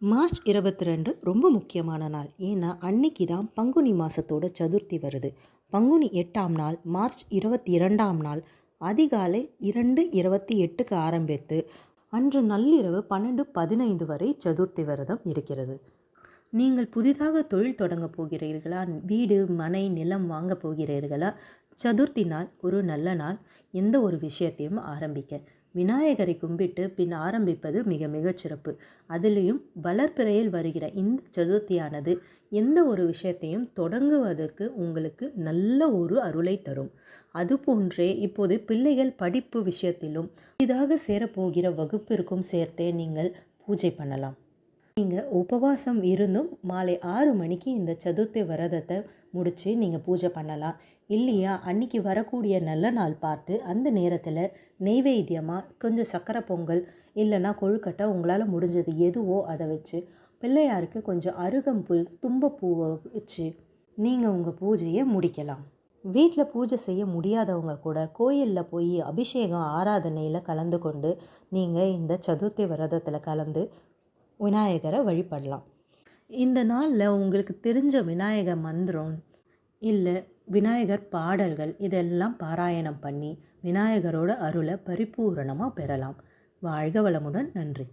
March 22 ரொம்ப முக்கியமான நாள். ஏன்னா அன்னைக்கு தான் பங்குனி மாதத்தோட சதுர்த்தி வருது. பங்குனி 8ஆம் நாள் மார்ச் 22ஆம் நாள் அதிகாலை 2:28க்கு ஆரம்பித்து அன்று நள்ளிரவு 12:15 வரை சதுர்த்தி விரதம் இருக்கிறது. நீங்கள் புதிதாக தொழில் தொடங்க போகிறீர்களா? வீடு மனை நிலம் வாங்க போகிறீர்களா? சதுர்த்தி நாள் ஒரு நல்ல நாள். எந்த ஒரு விஷயத்தையும் ஆரம்பிக்க விநாயகரை கும்பிட்டு பின் ஆரம்பிப்பது மிக மிகச் சிறப்பு. அதிலையும் வளர்பிறையில் வருகிற இந்த சதுர்த்தியானது எந்த ஒரு விஷயத்தையும் தொடங்குவதற்கு உங்களுக்கு நல்ல ஒரு அருளை தரும். அதுபோன்றே இப்போது பிள்ளைகள் படிப்பு விஷயத்திலும் புதிதாக சேரப்போகிற வகுப்பிற்கும் சேர்த்தே நீங்கள் பூஜை பண்ணலாம். நீங்கள் உபவாசம் இருந்தும் மாலை 6 மணிக்கு இந்த சதுர்த்தி விரதத்தை முடித்து நீங்கள் பூஜை பண்ணலாம். இல்லையா, அன்றைக்கி வரக்கூடிய நல்ல நாள் பார்த்து அந்த நேரத்தில் நெய்வேத்தியமாக கொஞ்சம் சக்கரை பொங்கல் இல்லைன்னா கொழுக்கட்டை உங்களால் முடிஞ்சது எதுவோ அதை வச்சு பிள்ளையாருக்கு கொஞ்சம் அருகம்புல் தும்பப்பூவை வச்சு நீங்கள் உங்கள் பூஜையை முடிக்கலாம். வீட்டில் பூஜை செய்ய முடியாதவங்க கூட கோயிலில் போய் அபிஷேகம் ஆராதனையில் கலந்து கொண்டு நீங்கள் இந்த சதுர்த்தி விரதத்தில் கலந்து விநாயகரை வழிபடலாம். இந்த நாளில் உங்களுக்கு தெரிஞ்ச விநாயகர் மந்திரம் இல்லை விநாயகர் பாடல்கள் இதெல்லாம் பாராயணம் பண்ணி விநாயகரோட அருளை பரிபூரணமாக பெறலாம். வாழ்க வளமுடன். நன்றி.